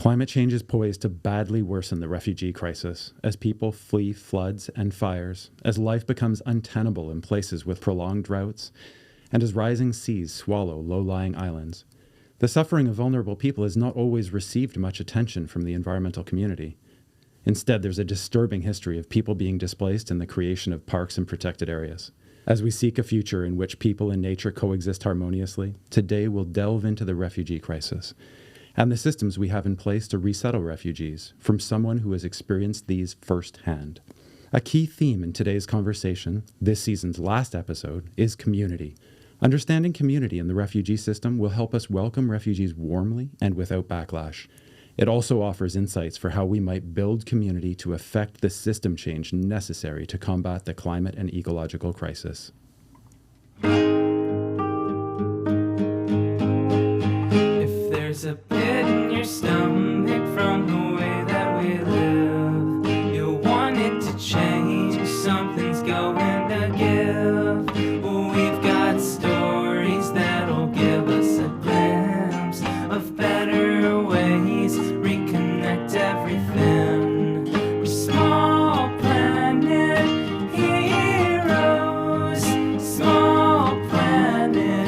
Climate change is poised to badly worsen the refugee crisis as people flee floods and fires, as life becomes untenable in places with prolonged droughts, and as rising seas swallow low-lying islands. The suffering of vulnerable people has not always received much attention from the environmental community. Instead, there's a disturbing history of people being displaced in the creation of parks and protected areas. As we seek a future in which people and nature coexist harmoniously, today we'll delve into the refugee crisis and the systems we have in place to resettle refugees from someone who has experienced these firsthand. A key theme in today's conversation, this season's last episode, is community. Understanding community in the refugee system will help us welcome refugees warmly and without backlash. It also offers insights for how we might build community to effect the system change necessary to combat the climate and ecological crisis. If there's a pit in your stomach from the way that we live, you want it to change, something's going to give. Well, we've got stories that'll give us a glimpse of better ways, reconnect everything. We're small planet heroes, small planet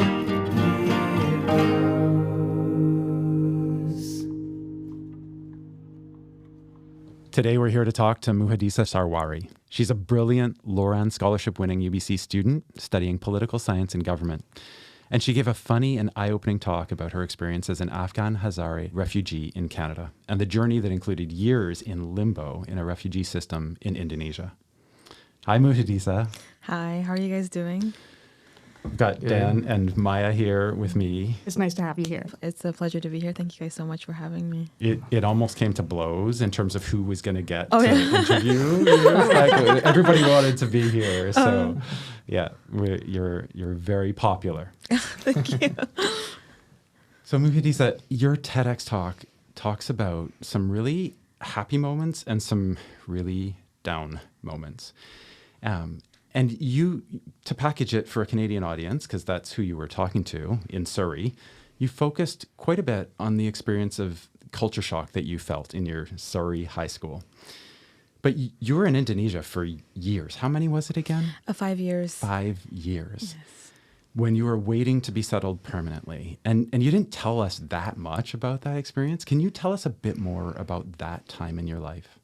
heroes. Today we're here to talk to Muhaddisa Sarwari. She's a brilliant Loran Scholarship-winning UBC student studying political science and government. And she gave a funny and eye-opening talk about her experience as an Afghan Hazari refugee in Canada and the journey that included years in limbo in a refugee system in Indonesia. Hi, Muhaddisa. Hi, how are you guys doing? I've got Dan and Maya here with me. It's nice to have you here. It's a pleasure to be here. Thank you guys so much for having me. It almost came to blows in terms of who was going to get Oh, to yeah. interview you. Like, everybody wanted to be here. So, yeah, you're very popular. Thank you. So, Muhaddisa, your TEDx talk talks about some really happy moments and some really down moments. And you, to package it for a Canadian audience, because that's who you were talking to in Surrey, you focused quite a bit on the experience of culture shock that you felt in your Surrey high school. But you were in Indonesia for years. How many was it again? 5 years. 5 years. Yes. When you were waiting to be settled permanently. And you didn't tell us that much about that experience. Can you tell us a bit more about that time in your life?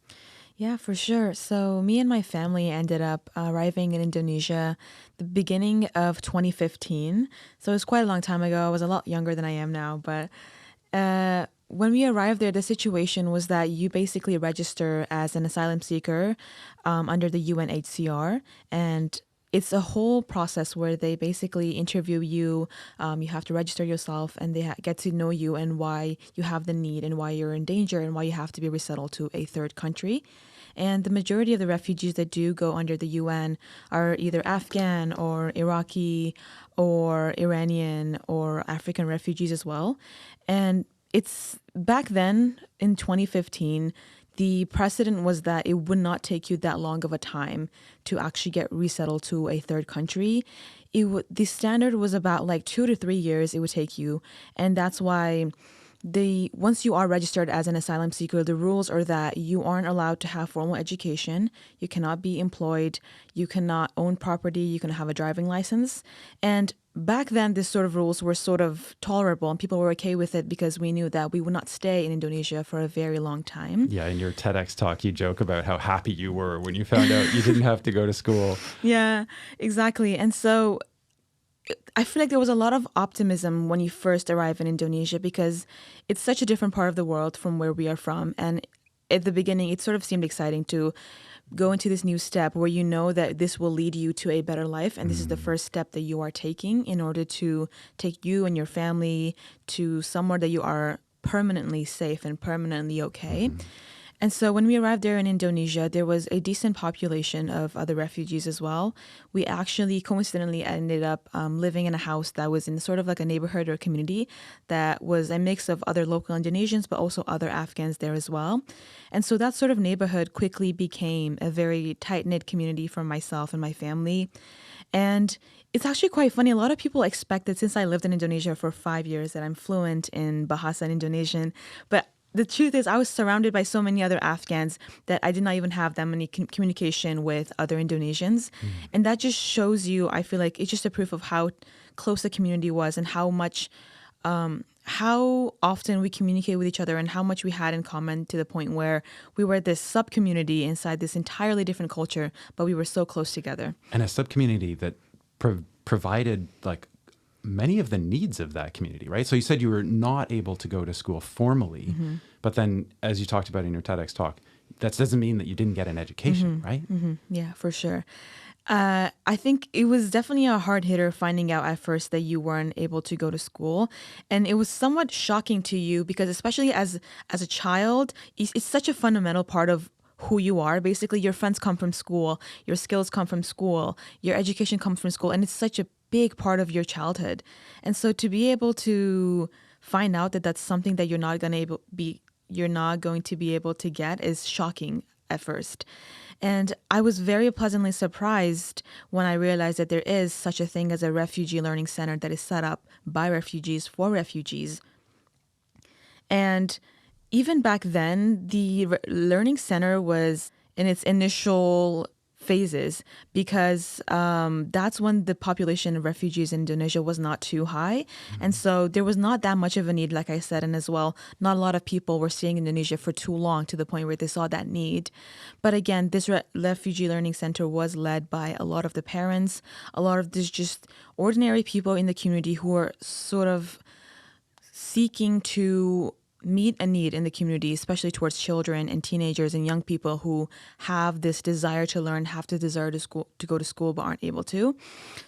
Yeah, for sure. So me and my family ended up arriving in Indonesia the beginning of 2015. So it was quite a long time ago. I was a lot younger than I am now. But when we arrived there, the situation was that you basically register as an asylum seeker under the UNHCR. And it's a whole process where they basically interview you. You have to register yourself and they get to know you and why you have the need and why you're in danger and why you have to be resettled to a third country. And the majority of the refugees that do go under the UN are either Afghan or Iraqi or Iranian or African refugees as well. And it's back then in 2015, the precedent was that it would not take you that long of a time to actually get resettled to a third country. The standard was about like 2 to 3 years it would take you. And that's why once you are registered as an asylum seeker, the rules are that you aren't allowed to have formal education, you cannot be employed, you cannot own property, you cannot have a driving license. And back then, this sort of rules were sort of tolerable and people were okay with it because we knew that we would not stay in Indonesia for a very long time. Yeah, in your TEDx talk, you joke about how happy you were when you found out you didn't have to go to school. Yeah, exactly. And so I feel like there was a lot of optimism when you first arrive in Indonesia because it's such a different part of the world from where we are from. And at the beginning, it sort of seemed exciting to go into this new step where you know that this will lead you to a better life. And this is the first step that you are taking in order to take you and your family to somewhere that you are permanently safe and permanently okay. And so when we arrived there in Indonesia, there was a decent population of other refugees as well. We actually coincidentally ended up living in a house that was in sort of like a neighborhood or community that was a mix of other local Indonesians, but also other Afghans there as well. And so that sort of neighborhood quickly became a very tight-knit community for myself and my family. And it's actually quite funny. A lot of people expect that since I lived in Indonesia for 5 years that I'm fluent in Bahasa and Indonesian, but the truth is I was surrounded by so many other Afghans that I did not even have that many communication with other Indonesians. And that just shows you, I feel like it's just a proof of how close the community was and how much, how often we communicate with each other and how much we had in common, to the point where we were this sub-community inside this entirely different culture, but we were so close together. And a sub-community that provided like many of the needs of that community, right? So you said you were not able to go to school formally, but then as you talked about in your TEDx talk, that doesn't mean that you didn't get an education, right? Yeah, for sure. I think it was definitely a hard hitter finding out at first that you weren't able to go to school. And it was somewhat shocking to you because, especially as a child, it's such a fundamental part of who you are. Basically, your friends come from school, your skills come from school, your education comes from school, and it's such a big part of your childhood. And so to be able to find out that that's something that you're not going to be able to get is shocking at first. And I was very pleasantly surprised when I realized that there is such a thing as a refugee learning center that is set up by refugees for refugees. And even back then, the learning center was in its initial phases because that's when the population of refugees in Indonesia was not too high. And so there was not that much of a need, like I said, and as well, not a lot of people were staying in Indonesia for too long to the point where they saw that need. But again, this refugee learning center was led by a lot of the parents, a lot of this just ordinary people in the community who were sort of seeking to meet a need in the community, especially towards children and teenagers and young people who have this desire to learn, have the desire to go to school, but aren't able to.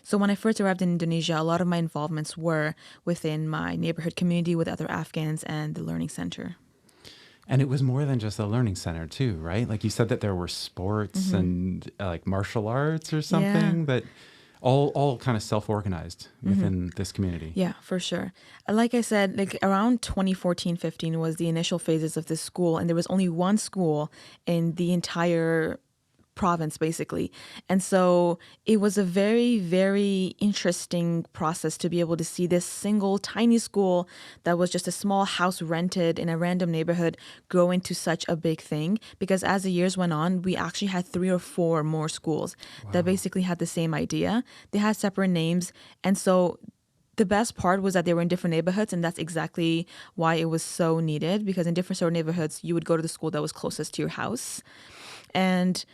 So when I first arrived in Indonesia, a lot of my involvements were within my neighborhood community with other Afghans and the learning center. And it was more than just a learning center too, right? Like you said that there were sports and like martial arts or something that all kind of self-organized within this community. Yeah, for sure. Like I said, like around 2014-15 was the initial phases of this school, and there was only one school in the entire province, basically. And so it was a very, very interesting process to be able to see this single tiny school that was just a small house rented in a random neighborhood grow into such a big thing. Because as the years went on, we actually had 3 or 4 more schools that basically had the same idea. They had separate names. And so the best part was that they were in different neighborhoods, and that's exactly why it was so needed, because in different sort of neighborhoods, you would go to the school that was closest to your house. And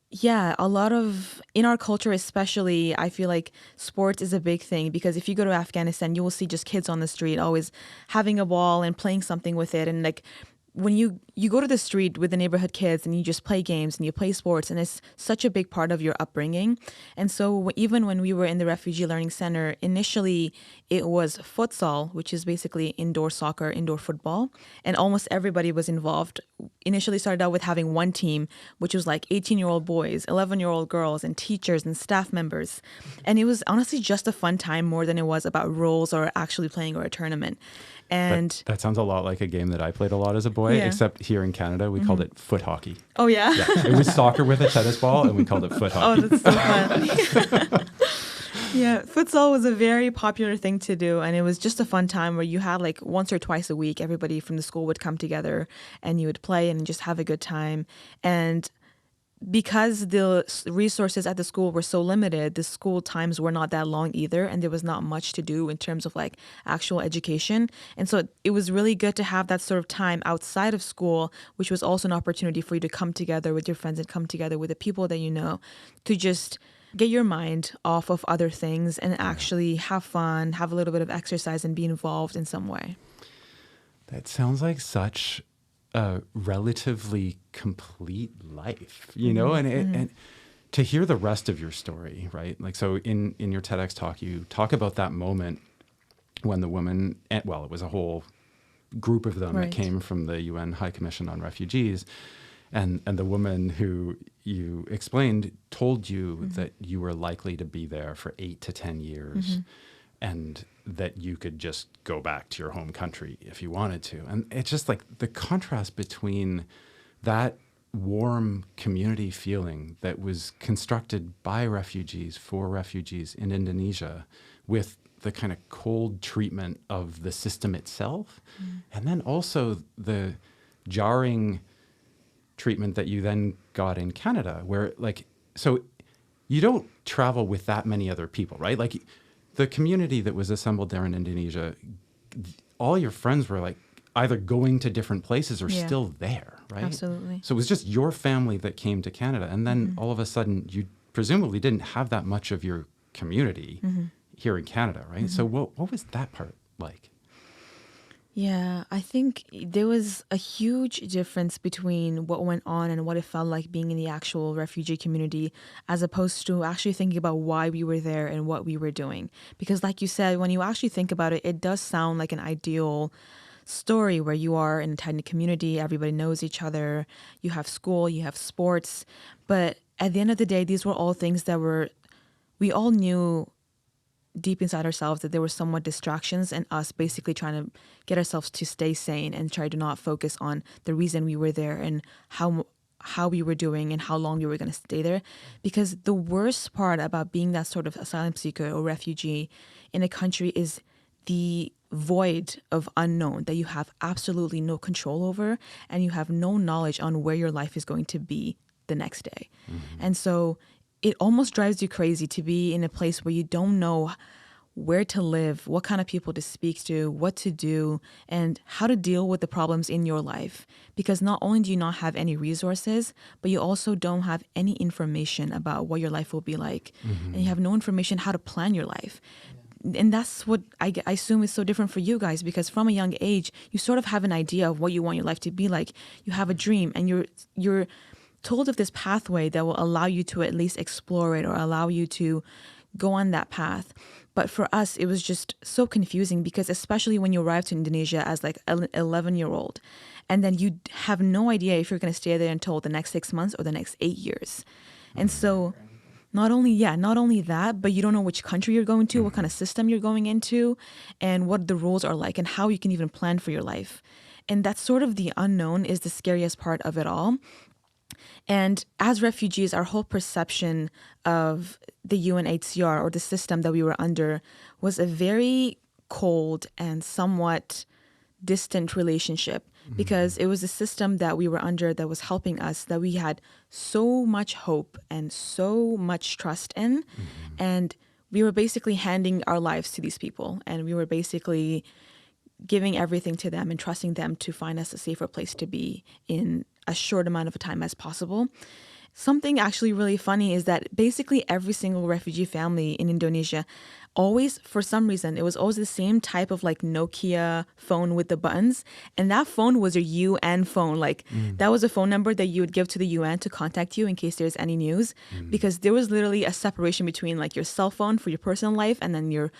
yeah, a lot of, in our culture especially, I feel like sports is a big thing, because if you go to Afghanistan, you will see just kids on the street always having a ball and playing something with it. And like when you go to the street with the neighborhood kids and you just play games and you play sports, and it's such a big part of your upbringing. And so even when we were in the Refugee Learning Center, initially it was futsal, which is basically indoor soccer, indoor football. And almost everybody was involved. Initially started out with having one team, which was like 18-year-old boys, 11-year-old girls, and teachers and staff members. And it was honestly just a fun time more than it was about roles or actually playing or a tournament. And that sounds a lot like a game that I played a lot as a boy, except here in Canada, we called it foot hockey. Oh, yeah? Yeah, it was soccer with a tennis ball, and we called it foot hockey. Oh, that's so fun. Yeah, futsal was a very popular thing to do, and it was just a fun time where you had like once or twice a week, everybody from the school would come together and you would play and just have a good time. And because the resources at the school were so limited, the school times were not that long either, and there was not much to do in terms of like actual education. And so it was really good to have that sort of time outside of school, which was also an opportunity for you to come together with your friends and come together with the people that you know, to just get your mind off of other things and actually have fun, have a little bit of exercise, and be involved in some way. That sounds like such a relatively complete life, you know, and to hear the rest of your story, right? Like, so in your TEDx talk, you talk about that moment when the woman, well, it was a whole group of them that came from the UN High Commission on Refugees, and the woman who you explained told you that you were likely to be there for 8 to 10 years. And that you could just go back to your home country if you wanted to. And it's just like the contrast between that warm community feeling that was constructed by refugees for refugees in Indonesia with the kind of cold treatment of the system itself, and then also the jarring treatment that you then got in Canada, where so you don't travel with that many other people, right? Like the community that was assembled there in Indonesia, all your friends were like either going to different places or still there, right? Absolutely. So it was just your family that came to Canada. And then all of a sudden you presumably didn't have that much of your community here in Canada, right? So what was that part like? Yeah, I think there was a huge difference between what went on and what it felt like being in the actual refugee community, as opposed to actually thinking about why we were there and what we were doing. Because like you said, when you actually think about it, it does sound like an ideal story where you are in a tiny community, everybody knows each other, you have school, you have sports. But at the end of the day, these were all things that we all knew deep inside ourselves that there were somewhat distractions, and us basically trying to get ourselves to stay sane and try to not focus on the reason we were there and how we were doing and how long we were going to stay there. Because the worst part about being that sort of asylum seeker or refugee in a country is the void of unknown that you have absolutely no control over, and you have no knowledge on where your life is going to be the next day. And so it almost drives you crazy to be in a place where you don't know where to live, what kind of people to speak to, what to do, and how to deal with the problems in your life. Because not only do you not have any resources, but you also don't have any information about what your life will be like. And you have no information how to plan your life. And that's what I assume is so different for you guys, because from a young age, you sort of have an idea of what you want your life to be like. You have a dream, and you're told of this pathway that will allow you to at least explore it or allow you to go on that path. But for us, it was just so confusing, because especially when you arrive to Indonesia as like an 11-year-old, and then you have no idea if you're going to stay there until the next 6 months or the next 8 years. And so not only that, but you don't know which country you're going to, what kind of system you're going into, and what the rules are like, and how you can even plan for your life. And that's sort of the unknown is the scariest part of it all. And as refugees, our whole perception of the UNHCR or the system that we were under was a very cold and somewhat distant relationship, because it was a system that we were under that was helping us, that we had so much hope and so much trust in. And we were basically handing our lives to these people, and we were basically giving everything to them and trusting them to find us a safer place to be in as short amount of a time as possible. Something actually really funny is that basically every single refugee family in Indonesia always, for some reason, it was always the same type of like Nokia phone with the buttons. And that phone was a UN phone. Like that was a phone number that you would give to the UN to contact you in case there's any news, because there was literally a separation between like your cell phone for your personal life and then your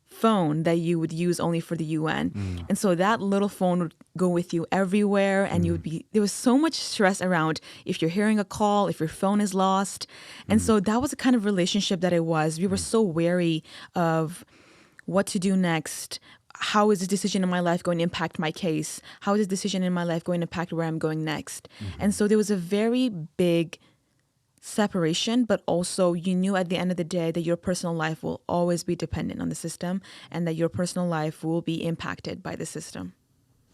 phone that you would use only for the UN. And so that little phone would go with you everywhere, and there was so much stress around if you're hearing a call, if your phone is lost. And so that was the kind of relationship that it was. We were so wary of what to do next. How is this decision in my life going to impact my case? How is this decision in my life going to impact where I'm going next? And so there was a very big separation, but also you knew at the end of the day that your personal life will always be dependent on the system, and that your personal life will be impacted by the system.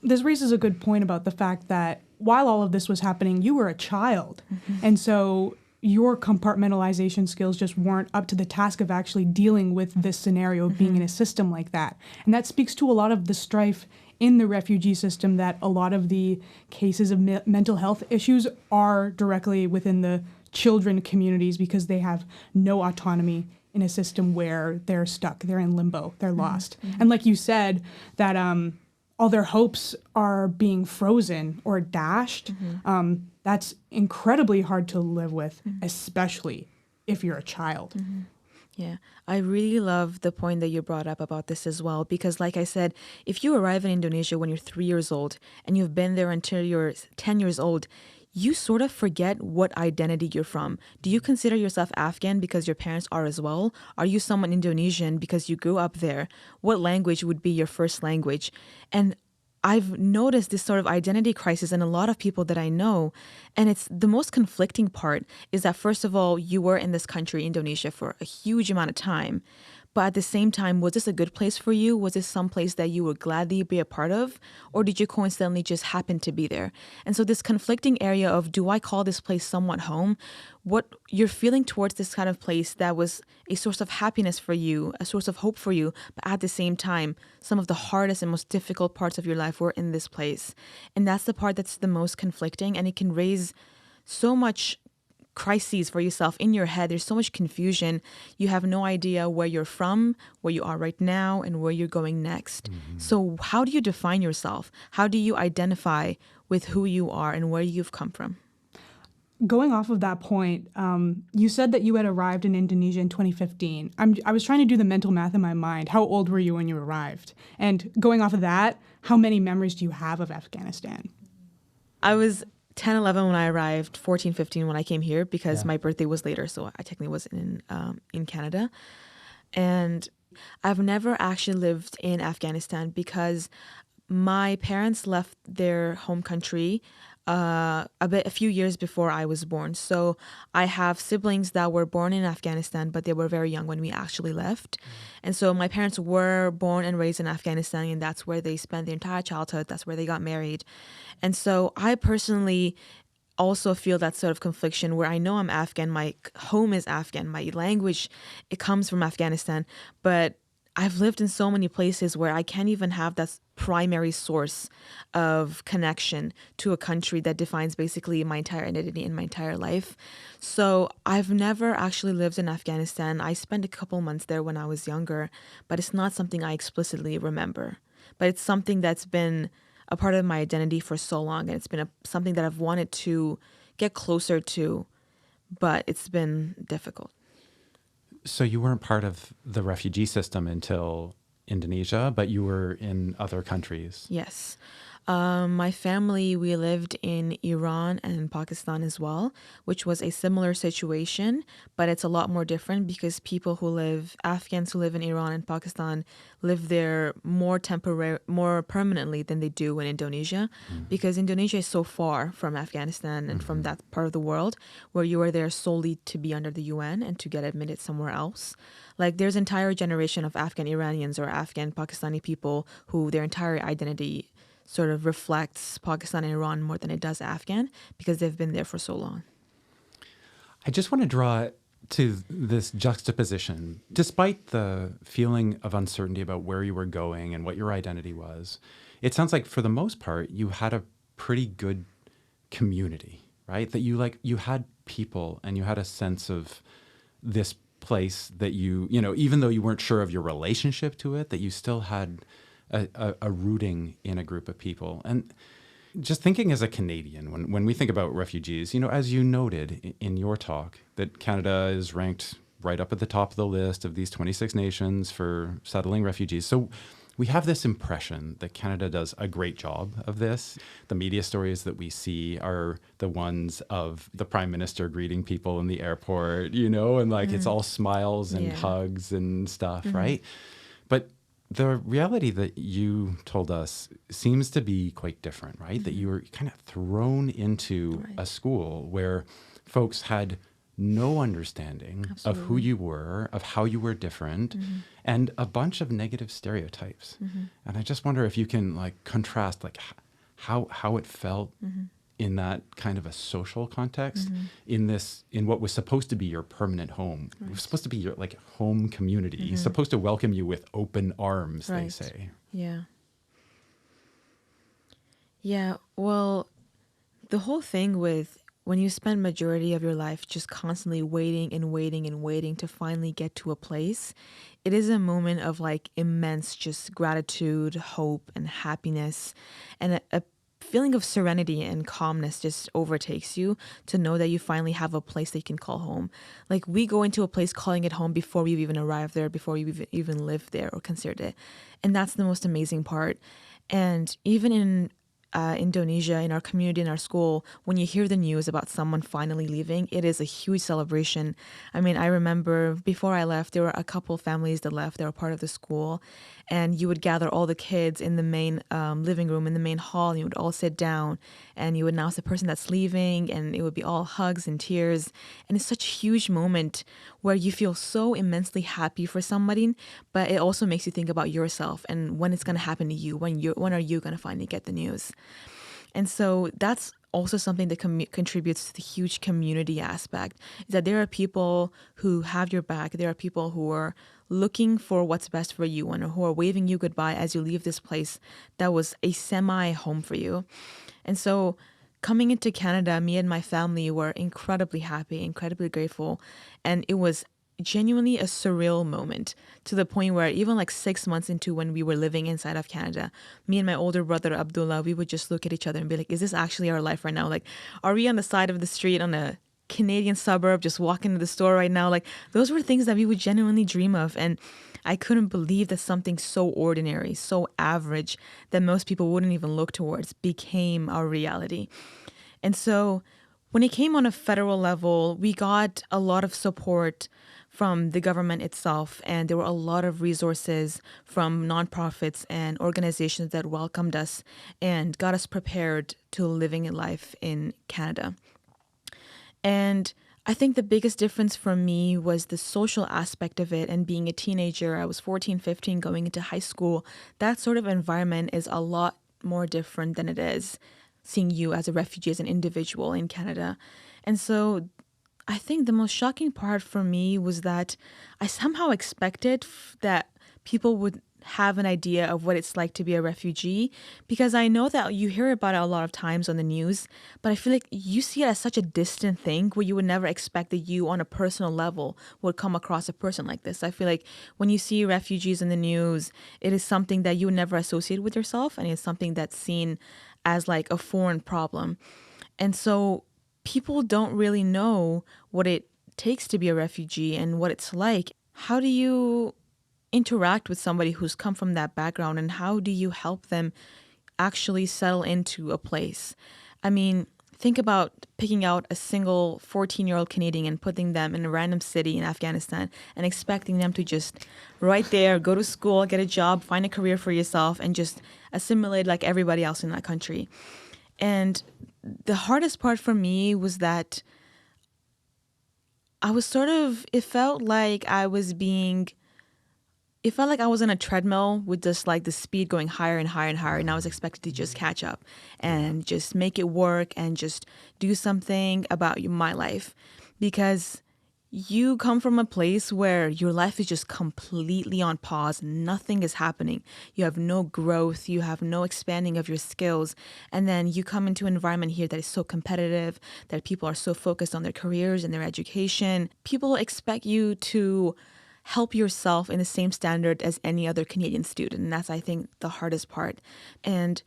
This raises a good point about the fact that while all of this was happening, you were a child. And so your compartmentalization skills just weren't up to the task of actually dealing with this scenario of being in a system like that. And that speaks to a lot of the strife in the refugee system, that a lot of the cases of mental health issues are directly within the children communities, because they have no autonomy in a system where they're stuck, they're in limbo, they're lost. And like you said, that all their hopes are being frozen or dashed. That's incredibly hard to live with, especially if you're a child. Yeah, I really love the point that you brought up about this as well, because like I said, if you arrive in Indonesia when you're 3 years old and you've been there until you're 10 years old, you sort of forget what identity you're from. Do you consider yourself Afghan because your parents are as well? Are you someone Indonesian because you grew up there? What language would be your first language? And I've noticed this sort of identity crisis in a lot of people that I know. And it's the most conflicting part is that, first of all, you were in this country, Indonesia, for a huge amount of time. But at the same time, was this a good place for you? Was this some place that you would gladly be a part of? Or did you coincidentally just happen to be there? And so this conflicting area of, do I call this place somewhat home? What you're feeling towards this kind of place that was a source of happiness for you, a source of hope for you, but at the same time, some of the hardest and most difficult parts of your life were in this place. And that's the part that's the most conflicting, and it can raise so much crises for yourself in your head. There's so much confusion. You have no idea where you're from, where you are right now, and where you're going next. So how do you define yourself? How do you identify with who you are and where you've come from? Going off of that point, you said that you had arrived in Indonesia in 2015. I was trying to do the mental math in my mind. How old were you when you arrived? And going off of that, how many memories do you have of Afghanistan? I was 10, 11 when I arrived, 14, 15 when I came here, because my birthday was later, so I technically was in Canada. And I've never actually lived in Afghanistan because my parents left their home country a few years before I was born. So I have siblings that were born in Afghanistan, but they were very young when we actually left. And so my parents were born and raised in Afghanistan, and that's where they spent their entire childhood. That's where they got married. And so I personally also feel that sort of confliction where I know I'm Afghan, my home is Afghan, my language, it comes from Afghanistan, but I've lived in so many places where I can't even have that primary source of connection to a country that defines basically my entire identity and my entire life. So I've never actually lived in Afghanistan. I spent a couple months there when I was younger, but it's not something I explicitly remember. But it's something that's been a part of my identity for so long, and it's been something that I've wanted to get closer to, but it's been difficult. So you weren't part of the refugee system until Indonesia, but you were in other countries. Yes. My family, we lived in Iran and Pakistan as well, which was a similar situation, but it's a lot more different because Afghans who live in Iran and Pakistan live there more permanently than they do in Indonesia, because Indonesia is so far from Afghanistan and from that part of the world where you are there solely to be under the UN and to get admitted somewhere else. Like there's an entire generation of Afghan Iranians or Afghan Pakistani people who their entire identity sort of reflects Pakistan and Iran more than it does Afghan because they've been there for so long. I just want to draw to this juxtaposition. Despite the feeling of uncertainty about where you were going and what your identity was, it sounds like for the most part, you had a pretty good community, right? That you had people and you had a sense of this place that you even though you weren't sure of your relationship to it, that you still had a rooting in a group of people. And just thinking as a Canadian, when we think about refugees, as you noted in your talk, that Canada is ranked right up at the top of the list of these 26 nations for settling refugees. So we have this impression that Canada does a great job of this. The media stories that we see are the ones of the Prime Minister greeting people in the airport, and it's all smiles and hugs and stuff, right? But the reality that you told us seems to be quite different, right? That you were kind of thrown into a school where folks had no understanding of who you were, of how you were different, and a bunch of negative stereotypes. And I just wonder if you can contrast how it felt in that kind of a social context, in what was supposed to be your permanent home. It was supposed to be your home community, supposed to welcome you with open arms, they say. Yeah. Yeah, well, the whole thing with when you spend majority of your life just constantly waiting and waiting and waiting to finally get to a place, it is a moment of immense just gratitude, hope, and happiness, and a feeling of serenity and calmness just overtakes you to know that you finally have a place that you can call home. We go into a place calling it home before we've even arrived there, before we've even lived there or considered it. And that's the most amazing part. And even in Indonesia, in our community, in our school, when you hear the news about someone finally leaving, it is a huge celebration. I mean, I remember before I left, there were a couple families that left. They were part of the school. and you would gather all the kids in the main living room, in the main hall, and you would all sit down, and you would announce the person that's leaving, and it would be all hugs and tears. And it's such a huge moment where you feel so immensely happy for somebody, but it also makes you think about yourself and when it's going to happen to you, when are you going to finally get the news. And so that's also something that contributes to the huge community aspect, is that there are people who have your back. There are people who are looking for what's best for you and who are waving you goodbye as you leave this place that was a semi-home for you. And so coming into Canada, me and my family were incredibly happy, incredibly grateful. And it was genuinely a surreal moment, to the point where even like 6 months into when we were living inside of Canada, me and my older brother Abdullah, we would just look at each other and be like, is this actually our life right now? Like, are we on the side of the street on a Canadian suburb just walking to the store right now? Like, those were things that we would genuinely dream of. And I couldn't believe that something so ordinary, so average, that most people wouldn't even look towards became our reality. And so when it came on a federal level, we got a lot of support from the government itself, and there were a lot of resources from nonprofits and organizations that welcomed us and got us prepared to living a life in Canada. And I think the biggest difference for me was the social aspect of it, and being a teenager. I was 14, 15, going into high school. That sort of environment is a lot more different than it is seeing you as a refugee, as an individual in Canada. And so I think the most shocking part for me was that I somehow expected that people would have an idea of what it's like to be a refugee, because I know that you hear about it a lot of times on the news, but I feel like you see it as such a distant thing where you would never expect that you on a personal level would come across a person like this. I feel like when you see refugees in the news, it is something that you would never associate with yourself, and it's something that's seen as like a foreign problem. And so people don't really know what it takes to be a refugee and what it's like. How do you interact with somebody who's come from that background, and how do you help them actually settle into a place? I mean, think about picking out a single 14-year-old Canadian and putting them in a random city in Afghanistan and expecting them to just right there go to school, get a job, find a career for yourself, and just assimilate like everybody else in that country. And the hardest part for me was that I was it felt like I was on a treadmill with just like the speed going higher and higher and higher, and I was expected to just catch up and just make it work and just do something about my life, because you come from a place where your life is just completely on pause. Nothing is happening. You have no growth. You have no expanding of your skills. And then you come into an environment here that is so competitive, that people are so focused on their careers and their education. People expect you to help yourself in the same standard as any other Canadian student. And that's, I think, the hardest part. And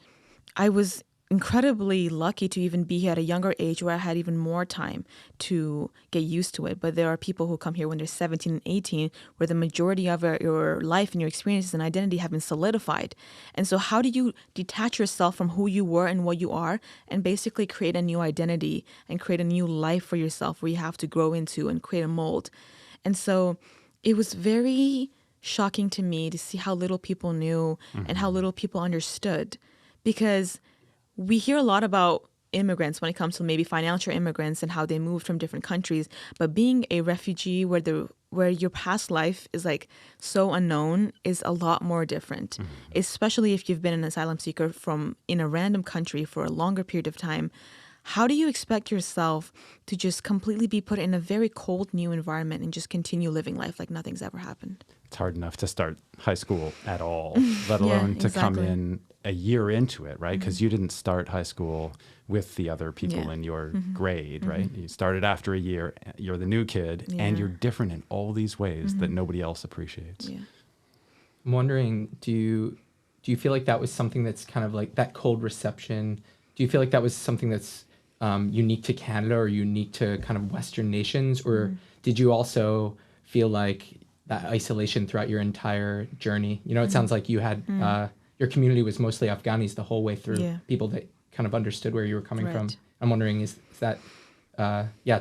I was incredibly lucky to even be here at a younger age where I had even more time to get used to it. But there are people who come here when they're 17 and 18, where the majority of your life and your experiences and identity have been solidified. And so how do you detach yourself from who you were and what you are and basically create a new identity and create a new life for yourself where you have to grow into and create a mold? And so it was very shocking to me to see how little people knew and how little people understood, because we hear a lot about immigrants when it comes to maybe financial immigrants and how they moved from different countries. But being a refugee where your past life is like so unknown is a lot more different, especially if you've been an asylum seeker in a random country for a longer period of time. How do you expect yourself to just completely be put in a very cold new environment and just continue living life like nothing's ever happened? It's hard enough to start high school at all, let alone to come in a year into it, right? Because you didn't start high school with the other people in your grade, right? You started after a year, you're the new kid, and you're different in all these ways that nobody else appreciates. Yeah. I'm wondering, do you feel like that was something that's kind of like that cold reception? Do you feel like that was something that's unique to Canada or unique to kind of Western nations? Or did you also feel like that isolation throughout your entire journey? You know, it sounds like you had, your community was mostly Afghanis the whole way through, people that kind of understood where you were coming from. I'm wondering, is that,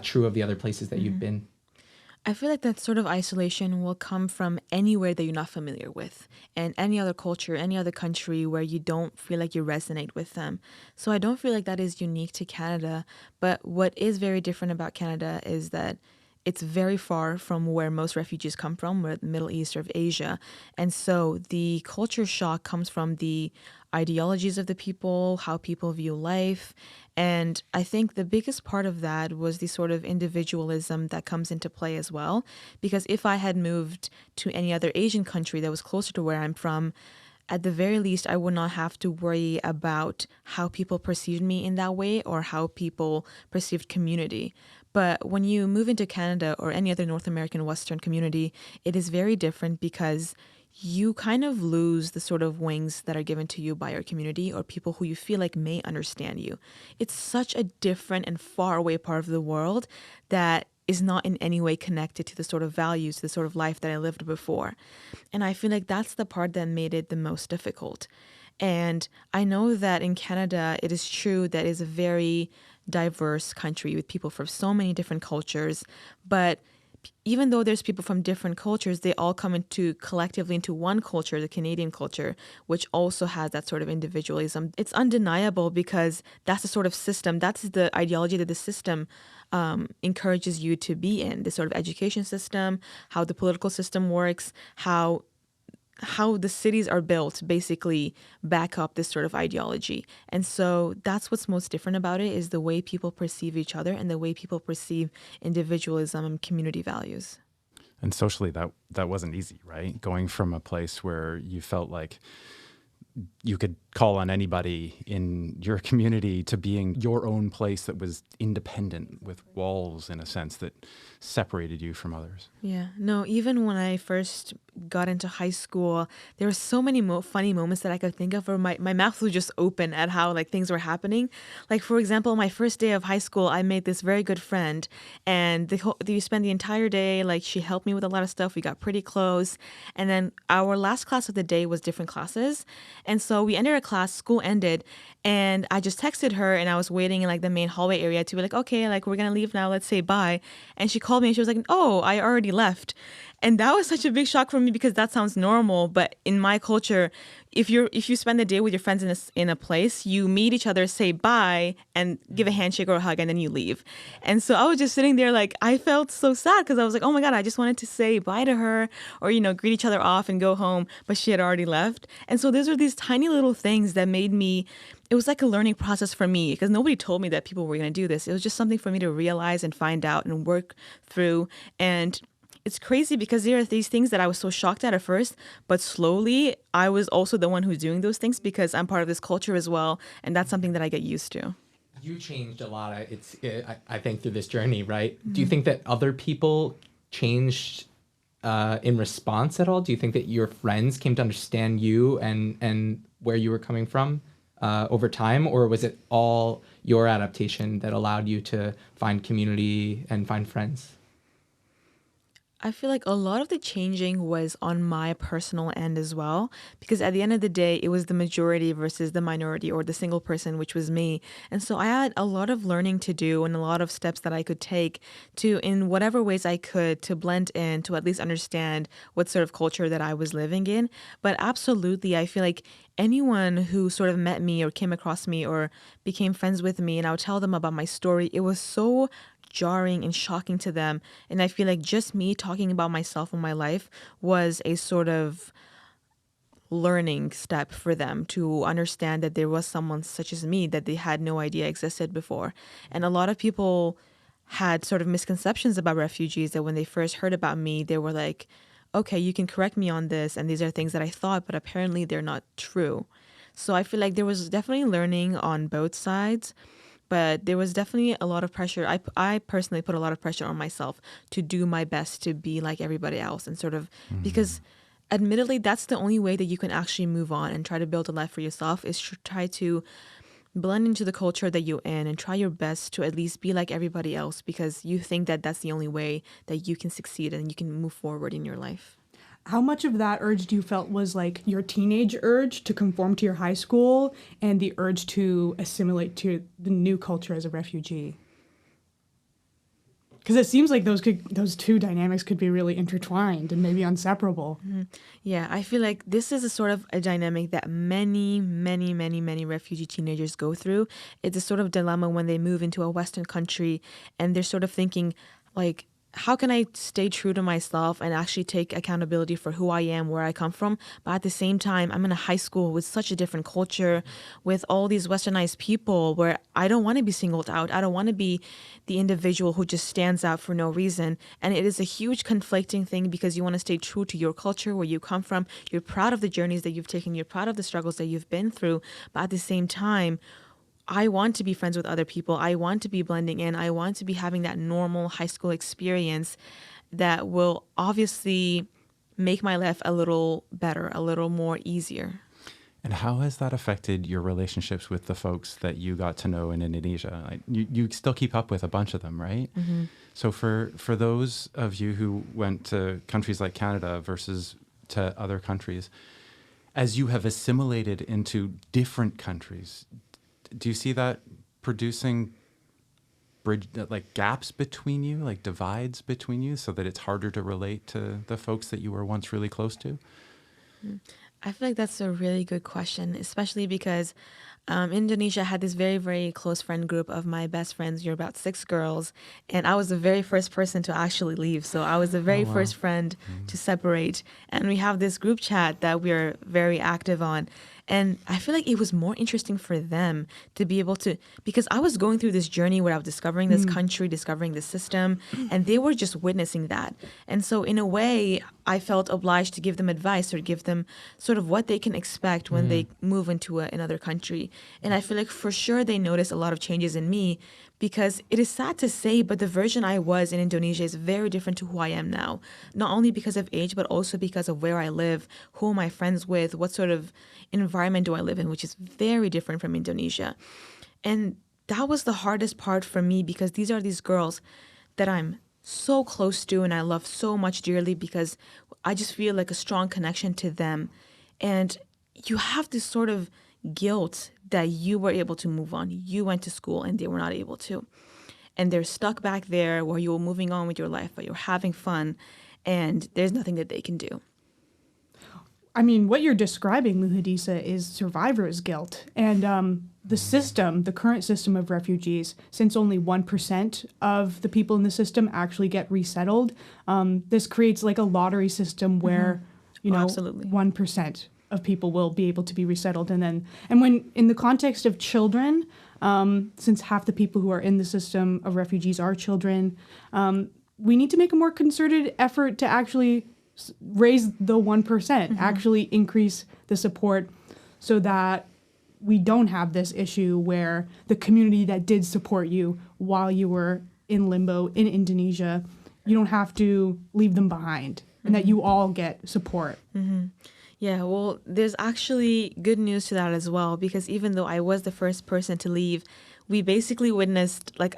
true of the other places that you've been? I feel like that sort of isolation will come from anywhere that you're not familiar with, and any other culture, any other country where you don't feel like you resonate with them. So I don't feel like that is unique to Canada. But what is very different about Canada is that it's very far from where most refugees come from, where the Middle East or of Asia. And so the culture shock comes from the ideologies of the people, how people view life. And I think the biggest part of that was the sort of individualism that comes into play as well. Because if I had moved to any other Asian country that was closer to where I'm from, at the very least, I would not have to worry about how people perceived me in that way or how people perceived community. But when you move into Canada or any other North American Western community, it is very different because you kind of lose the sort of wings that are given to you by your community or people who you feel like may understand you. It's such a different and far away part of the world that is not in any way connected to the sort of values, the sort of life that I lived before. And I feel like that's the part that made it the most difficult. And I know that in Canada, it is true that it's a very diverse country with people from so many different cultures. But even though there's people from different cultures, they all come into collectively into one culture, the Canadian culture, which also has that sort of individualism. It's undeniable because that's the sort of system, that's the ideology that the system encourages you to be in, the sort of education system, how the political system works, how the cities are built basically back up this sort of ideology. And so that's what's most different about it is the way people perceive each other and the way people perceive individualism and community values. And socially, that wasn't easy, right? Going from a place where you felt like you could call on anybody in your community to being your own place that was independent with walls, in a sense, that separated you from others. Yeah. No, even when I first got into high school, there were so many funny moments that I could think of where my mouth was just open at how like things were happening. Like, for example, my first day of high school, I made this very good friend and we spent the entire day, like she helped me with a lot of stuff. We got pretty close. And then our last class of the day was different classes. And so we ended our class, school ended, and I just texted her and I was waiting in like the main hallway area to be like, okay, like we're going to leave now. Let's say bye. And she called me and she was like, oh, I already left. And that was such a big shock for me because that sounds normal. But in my culture, if you spend the day with your friends in a place, you meet each other, say bye, and give a handshake or a hug, and then you leave. And so I was just sitting there like, I felt so sad because I was like, oh my God, I just wanted to say bye to her or, greet each other off and go home. But she had already left. And so those are these tiny little things that made me, it was like a learning process for me because nobody told me that people were going to do this. It was just something for me to realize and find out and work through. And it's crazy because there are these things that I was so shocked at first, but slowly I was also the one who's doing those things because I'm part of this culture as well. And that's something that I get used to. You changed a lot, I think, through this journey, right? Mm-hmm. Do you think that other people changed in response at all? Do you think that your friends came to understand you and where you were coming from over time? Or was it all your adaptation that allowed you to find community and find friends? I feel like a lot of the changing was on my personal end as well, because at the end of the day, it was the majority versus the minority or the single person, which was me. And so I had a lot of learning to do and a lot of steps that I could take to, in whatever ways I could, to blend in, to at least understand what sort of culture that I was living in. But absolutely, I feel like anyone who sort of met me or came across me or became friends with me and I would tell them about my story, it was so jarring and shocking to them. And I feel like just me talking about myself and my life was a sort of learning step for them to understand that there was someone such as me that they had no idea existed before. And a lot of people had sort of misconceptions about refugees that when they first heard about me, they were like, okay, you can correct me on this. And these are things that I thought, but apparently they're not true. So I feel like there was definitely learning on both sides. But there was definitely a lot of pressure. I personally put a lot of pressure on myself to do my best to be like everybody else and sort of because admittedly, that's the only way that you can actually move on and try to build a life for yourself is to try to blend into the culture that you're in and try your best to at least be like everybody else because you think that that's the only way that you can succeed and you can move forward in your life. How much of that urge do you felt was like your teenage urge to conform to your high school and the urge to assimilate to the new culture as a refugee? Because it seems like those two dynamics could be really intertwined and maybe inseparable. Yeah, I feel like this is a sort of a dynamic that many refugee teenagers go through. It's a sort of dilemma when they move into a Western country and they're sort of thinking, like, how can I stay true to myself and actually take accountability for who I am, where I come from? But at the same time, I'm in a high school with such a different culture, with all these westernized people where I don't want to be singled out. I don't want to be the individual who just stands out for no reason. And it is a huge conflicting thing because you want to stay true to your culture, where you come from. You're proud of the journeys that you've taken. You're proud of the struggles that you've been through. But at the same time, I want to be friends with other people. I want to be blending in. I want to be having that normal high school experience that will obviously make my life a little better, a little more easier. And how has that affected your relationships with the folks that you got to know in Indonesia? You still keep up with a bunch of them, right? Mm-hmm. So for those of you who went to countries like Canada versus to other countries, as you have assimilated into different countries, do you see that producing gaps between you, like divides between you, so that it's harder to relate to the folks that you were once really close to? I feel like that's a really good question, especially because Indonesia had this very close friend group of my best friends. You're about 6 girls, and I was the very first person to actually leave. So I was the very first friend to separate, and we have this group chat that we are very active on. And I feel like it was more interesting for them to be able to, because I was going through this journey where I was discovering this country, discovering the system, and they were just witnessing that. And so in a way, I felt obliged to give them advice or give them sort of what they can expect when they move into another country. And I feel like for sure they noticed a lot of changes in me, because it is sad to say, but the version I was in Indonesia is very different to who I am now. Not only because of age, but also because of where I live, who am I friends with, what sort of environment do I live in, which is very different from Indonesia. And that was the hardest part for me, because these are these girls that I'm so close to and I love so much dearly, because I just feel like a strong connection to them. And you have this sort of guilt that you were able to move on. You went to school and they were not able to. And they're stuck back there where you're moving on with your life, but you're having fun, and there's nothing that they can do. I mean, what you're describing, Muhaddisa, is survivor's guilt. And the current system of refugees, since only 1% of the people in the system actually get resettled, this creates like a lottery system where, Absolutely. 1% of people will be able to be resettled. And when in the context of children, since half the people who are in the system of refugees are children, we need to make a more concerted effort to actually raise the 1%, actually increase the support, so that we don't have this issue where the community that did support you while you were in limbo in Indonesia, you don't have to leave them behind, and that you all get support. Yeah, well, there's actually good news to that as well, because even though I was the first person to leave, we basically witnessed like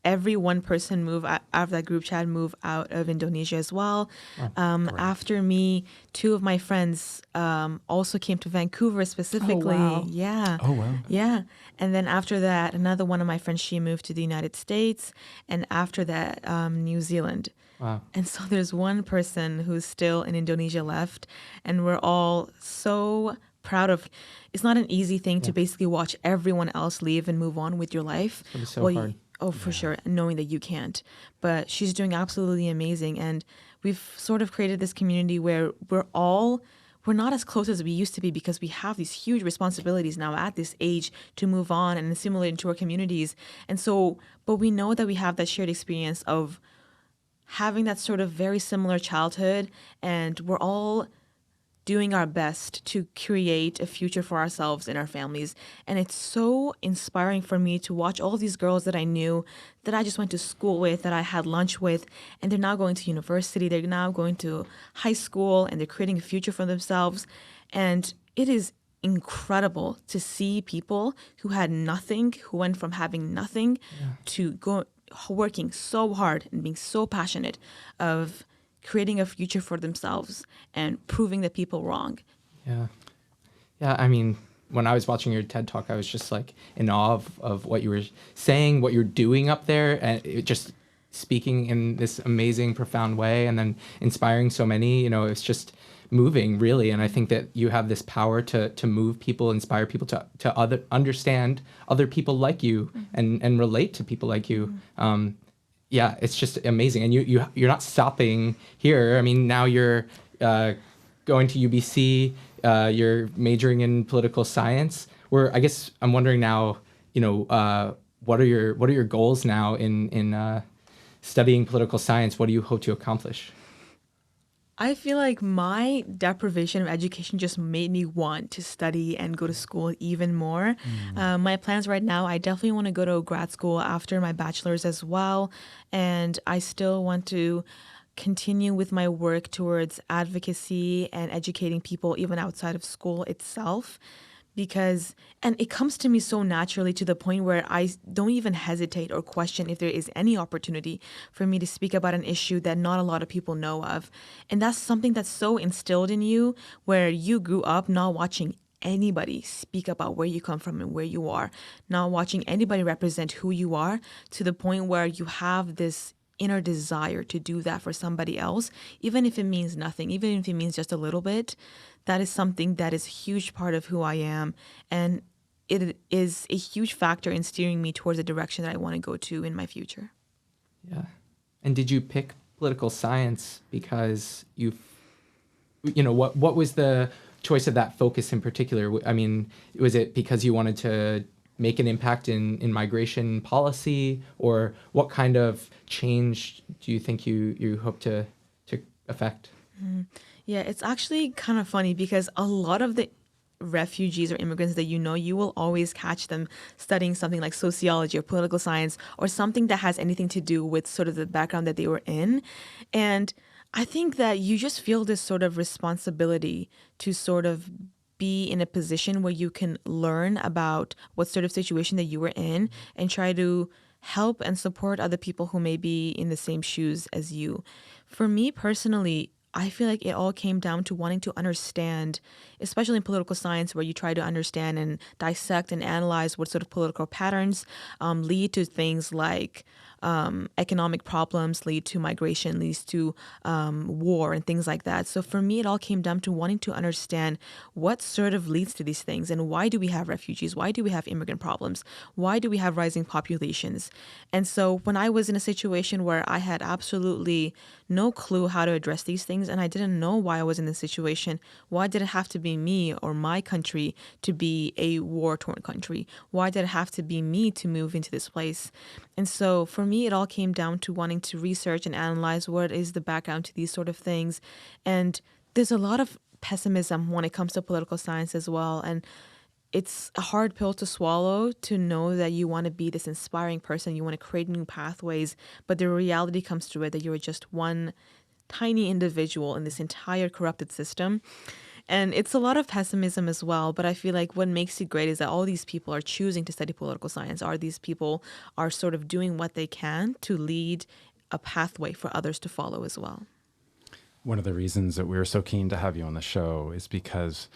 every one person move out of that group chat move out of Indonesia as well. After me, 2 of my friends also came to Vancouver specifically. Oh, wow. Yeah. Oh, wow. Yeah. And then after that, another one of my friends, she moved to the United States. And after that, New Zealand. Wow. And so there's one person who's still in Indonesia left, and we're all so proud of. It's not an easy thing to basically watch everyone else leave and move on with your life. It was so hard. Oh, for sure, knowing that you can't. But she's doing absolutely amazing, and we've sort of created this community where we're not as close as we used to be, because we have these huge responsibilities now at this age to move on and assimilate into our communities. And so, but we know that we have that shared experience of having that sort of very similar childhood, and we're all doing our best to create a future for ourselves and our families. And it's so inspiring for me to watch all these girls that I knew, that I just went to school with, that I had lunch with, and they're now going to university, they're now going to high school, and they're creating a future for themselves. And it is incredible to see people who had nothing, who went from having nothing to working so hard and being so passionate of creating a future for themselves and proving the people wrong. Yeah. Yeah, I mean, when I was watching your TED Talk, I was just like in awe of what you were saying, what you're doing up there, and it just speaking in this amazing, profound way, and then inspiring so many. You know, it's just moving, really. And I think that you have this power to move people, inspire people to understand other people like you, and relate to people like you. Yeah, it's just amazing. And you're not stopping here. I mean, now you're going to UBC. You're majoring in political science. I guess I'm wondering now, you know, what are your goals now in studying political science? What do you hope to accomplish? I feel like my deprivation of education just made me want to study and go to school even more. My plans right now, I definitely want to go to grad school after my bachelor's as well. And I still want to continue with my work towards advocacy and educating people even outside of school itself. And it comes to me so naturally to the point where I don't even hesitate or question if there is any opportunity for me to speak about an issue that not a lot of people know of. And that's something that's so instilled in you, where you grew up not watching anybody speak about where you come from and where you are, not watching anybody represent who you are, to the point where you have this inner desire to do that for somebody else, even if it means nothing, even if it means just a little bit. That is something that is a huge part of who I am. And it is a huge factor in steering me towards the direction that I want to go to in my future. Yeah. And did you pick political science because you know, what was the choice of that focus in particular? I mean, was it because you wanted to make an impact in migration policy, or what kind of change do you think you hope to affect? Yeah, it's actually kind of funny because a lot of the refugees or immigrants that you will always catch them studying something like sociology or political science or something that has anything to do with sort of the background that they were in. And I think that you just feel this sort of responsibility to sort of be in a position where you can learn about what sort of situation that you were in and try to help and support other people who may be in the same shoes as you. For me personally, I feel like it all came down to wanting to understand, especially in political science, where you try to understand and dissect and analyze what sort of political patterns lead to things like economic problems, lead to migration, leads to war and things like that. So for me, it all came down to wanting to understand what sort of leads to these things, and why do we have refugees? Why do we have immigrant problems? Why do we have rising populations? And so when I was in a situation where I had absolutely no clue how to address these things, and I didn't know why I was in this situation, why did it have to be me or my country to be a war-torn country? Why did it have to be me to move into this place? And so for me, it all came down to wanting to research and analyze what is the background to these sort of things. And there's a lot of pessimism when it comes to political science as well. And it's a hard pill to swallow to know that you want to be this inspiring person, you want to create new pathways, but the reality comes to it that you're just one tiny individual in this entire corrupted system. And it's a lot of pessimism as well, but I feel like what makes it great is that all these people are choosing to study political science, or these people are sort of doing what they can to lead a pathway for others to follow as well. One of the reasons that we're so keen to have you on the show is because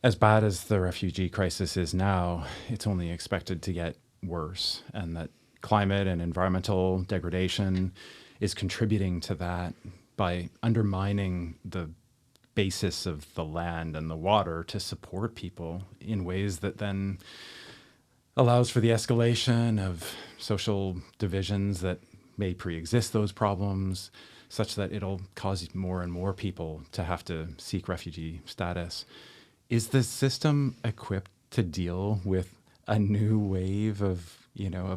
as bad as the refugee crisis is now, it's only expected to get worse, and that climate and environmental degradation is contributing to that by undermining the basis of the land and the water to support people in ways that then allows for the escalation of social divisions that may pre-exist those problems, such that it'll cause more and more people to have to seek refugee status. Is the system equipped to deal with a new wave of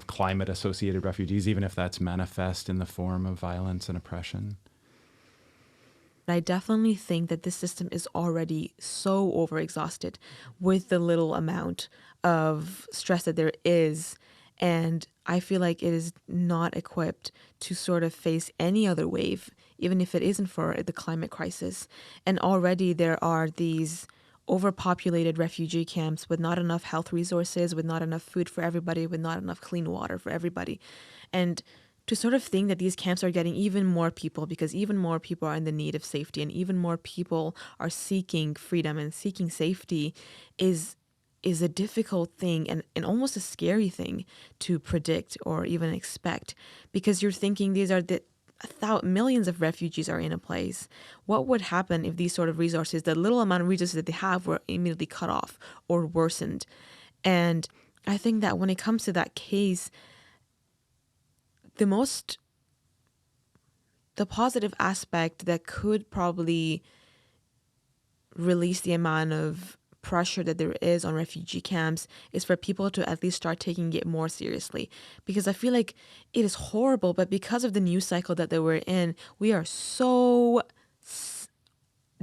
climate-associated refugees, even if that's manifest in the form of violence and oppression? I definitely think that this system is already so overexhausted with the little amount of stress that there is. And I feel like it is not equipped to sort of face any other wave, even if it isn't for the climate crisis. And already there are these overpopulated refugee camps with not enough health resources, with not enough food for everybody, with not enough clean water for everybody. And to sort of think that these camps are getting even more people because even more people are in the need of safety and even more people are seeking freedom and seeking safety is is a difficult thing and almost a scary thing to predict or even expect, because you're thinking these are the millions of refugees are in a place. What would happen if these sort of resources, the little amount of resources that they have, were immediately cut off or worsened? And I think that when it comes to that case, the positive aspect that could probably release the amount of pressure that there is on refugee camps is for people to at least start taking it more seriously. Because I feel like it is horrible, but because of the news cycle that they were in, we are so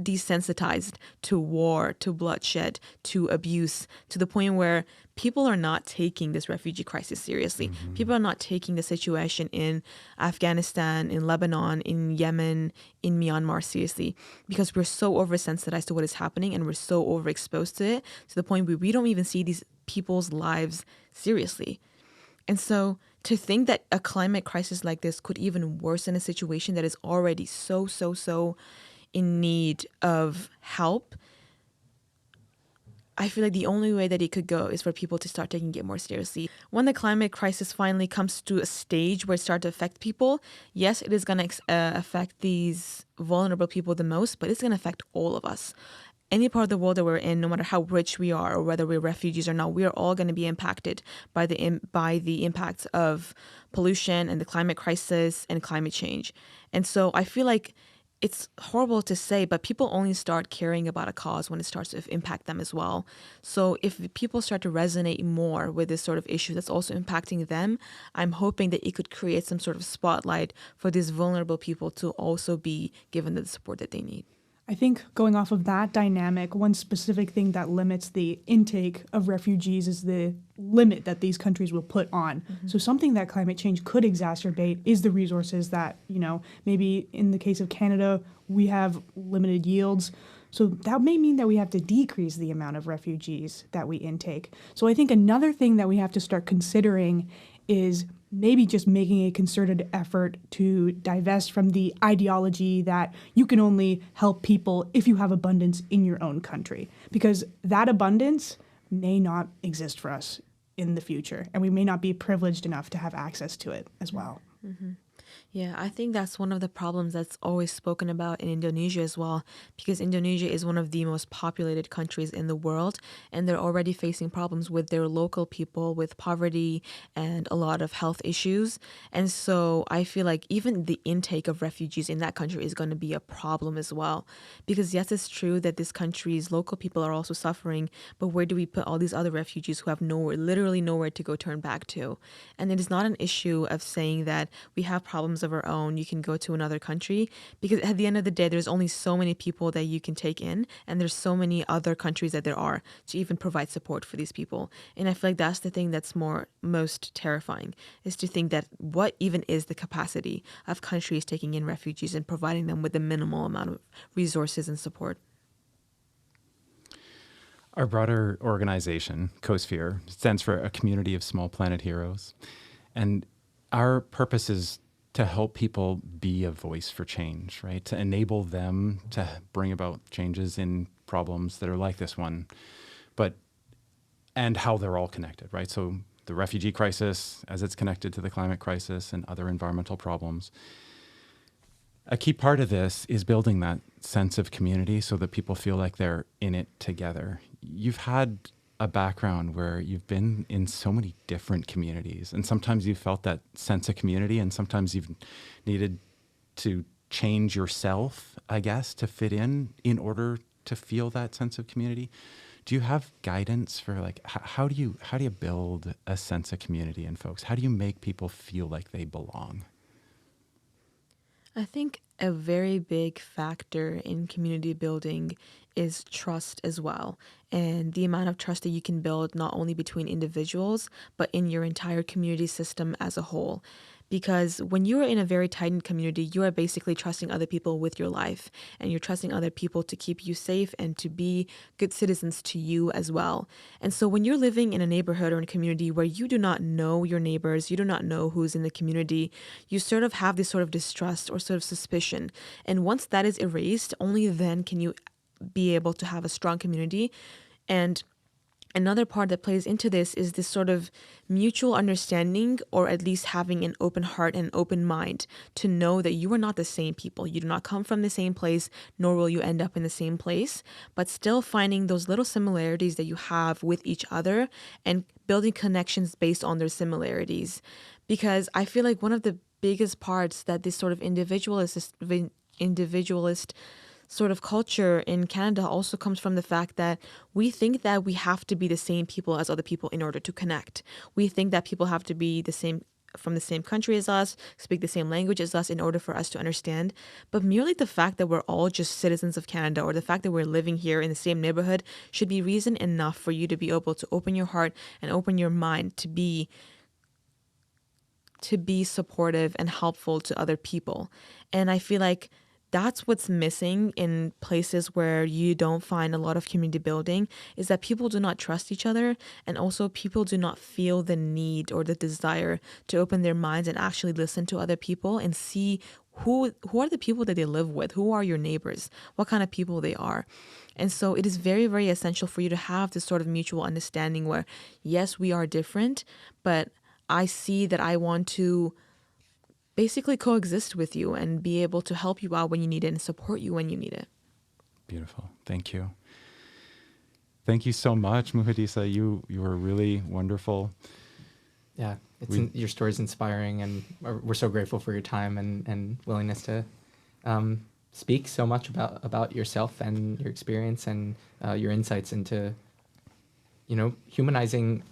desensitized to war, to bloodshed, to abuse, to the point where people are not taking this refugee crisis seriously. People are not taking the situation in Afghanistan, in Lebanon, in Yemen, in Myanmar seriously, because we're so oversensitized to what is happening and we're so overexposed to it, to the point where we don't even see these people's lives seriously. And so to think that a climate crisis like this could even worsen a situation that is already so in need of help, I feel like the only way that it could go is for people to start taking it more seriously. When the climate crisis finally comes to a stage where it starts to affect people, yes, it is going to affect these vulnerable people the most, but it's going to affect all of us. Any part of the world that we're in, no matter how rich we are or whether we're refugees or not, we are all going to be impacted by the impacts of pollution and the climate crisis and climate change. And so I feel like it's horrible to say, but people only start caring about a cause when it starts to impact them as well. So if people start to resonate more with this sort of issue that's also impacting them, I'm hoping that it could create some sort of spotlight for these vulnerable people to also be given the support that they need. I think going off of that dynamic, one specific thing that limits the intake of refugees is the limit that these countries will put on. So something that climate change could exacerbate is the resources that, maybe in the case of Canada, we have limited yields. So that may mean that we have to decrease the amount of refugees that we intake. So I think another thing that we have to start considering is maybe just making a concerted effort to divest from the ideology that you can only help people if you have abundance in your own country, because that abundance may not exist for us in the future, and we may not be privileged enough to have access to it as well. Yeah, I think that's one of the problems that's always spoken about in Indonesia as well, because Indonesia is one of the most populated countries in the world, and they're already facing problems with their local people, with poverty and a lot of health issues. And so I feel like even the intake of refugees in that country is going to be a problem as well, because yes, it's true that this country's local people are also suffering, but where do we put all these other refugees who have literally nowhere to go turn back to? And it is not an issue of saying that we have problems of our own, you can go to another country, because at the end of the day, there's only so many people that you can take in, and there's so many other countries that there are to even provide support for these people. And I feel like that's the thing that's most terrifying, is to think that what even is the capacity of countries taking in refugees and providing them with a minimal amount of resources and support. Our broader organization, CoSphere, stands for a community of small planet heroes. And our purpose is to help people be a voice for change, right? To enable them to bring about changes in problems that are like this one, and how they're all connected, right? So the refugee crisis, as it's connected to the climate crisis and other environmental problems. A key part of this is building that sense of community so that people feel like they're in it together. You've had a background where you've been in so many different communities, and sometimes you've felt that sense of community, and sometimes you've needed to change yourself, I guess, to fit in order to feel that sense of community. Do you have guidance for how do you build a sense of community in folks? How do you make people feel like they belong? I think a very big factor in community building is trust as well, and the amount of trust that you can build not only between individuals, but in your entire community system as a whole. Because when you are in a very tight-knit community, you are basically trusting other people with your life, and you're trusting other people to keep you safe and to be good citizens to you as well. And so when you're living in a neighborhood or in a community where you do not know your neighbors, you do not know who's in the community, you sort of have this sort of distrust or sort of suspicion. And once that is erased, only then can you be able to have a strong community. And Another part that plays into this is this sort of mutual understanding, or at least having an open heart and open mind to know that you are not the same people. You do not come from the same place, nor will you end up in the same place, but still finding those little similarities that you have with each other and building connections based on their similarities. Because I feel like one of the biggest parts that this sort of individualist sort of culture in Canada also comes from the fact that we think that we have to be the same people as other people in order to connect. We think that people have to be the same, from the same country as us, speak the same language as us in order for us to understand. But merely the fact that we're all just citizens of Canada, or the fact that we're living here in the same neighborhood, should be reason enough for you to be able to open your heart and open your mind to be supportive and helpful to other people. And I feel like that's what's missing in places where you don't find a lot of community building, is that people do not trust each other, and also people do not feel the need or the desire to open their minds and actually listen to other people and see who are the people that they live with, who are your neighbors, what kind of people they are. And so it is very, very essential for you to have this sort of mutual understanding where, yes, we are different, but I see that I want to basically coexist with you and be able to help you out when you need it and support you when you need it. Beautiful. Thank you. Thank you so much, Muhaddisa. You were really wonderful. Yeah, your story is inspiring, and we're so grateful for your time and willingness to speak so much about yourself and your experience and your insights into, humanizing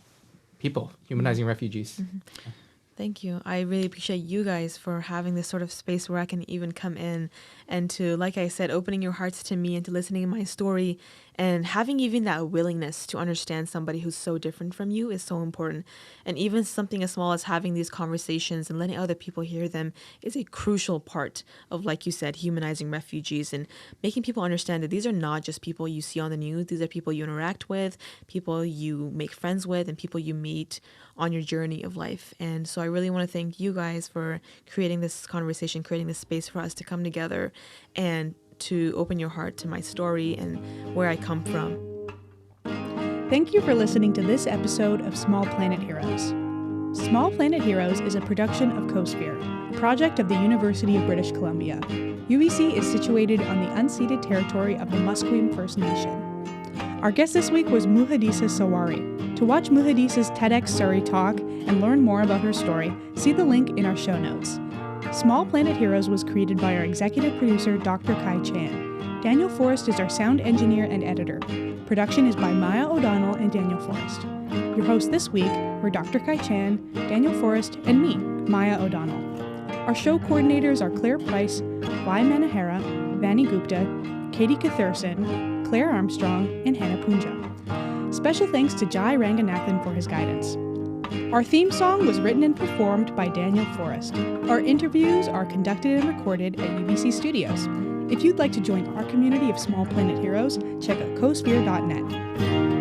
people, humanizing refugees. Mm-hmm. Thank you. I really appreciate you guys for having this sort of space where I can even come in and to, like I said, opening your hearts to me and to listening to my story, and having even that willingness to understand somebody who's so different from you is so important. And even something as small as having these conversations and letting other people hear them is a crucial part of, like you said, humanizing refugees and making people understand that these are not just people you see on the news. These are people you interact with, people you make friends with, and people you meet on your journey of life. And so I really want to thank you guys for creating this conversation, creating this space for us to come together and to open your heart to my story and where I come from. Thank you for listening to this episode of Small Planet Heroes. Small Planet Heroes is a production of CoSphere, a project of the University of British Columbia. UBC is situated on the unceded territory of the Musqueam First Nation. Our guest this week was Muhaddisa Sarwari. To watch Muhaddisa's TEDx Surrey talk and learn more about her story, see the link in our show notes. Small Planet Heroes was created by our executive producer, Dr. Kai Chan. Daniel Forrest is our sound engineer and editor. Production is by Maya O'Donnell and Daniel Forrest. Your hosts this week were Dr. Kai Chan, Daniel Forrest, and me, Maya O'Donnell. Our show coordinators are Claire Price, Vi Manahara, Vanni Gupta, Katie Catherson, Claire Armstrong, and Hannah Punja. Special thanks to Jai Ranganathan for his guidance. Our theme song was written and performed by Daniel Forrest. Our interviews are conducted and recorded at UBC Studios. If you'd like to join our community of Small Planet Heroes, check out cosphere.net.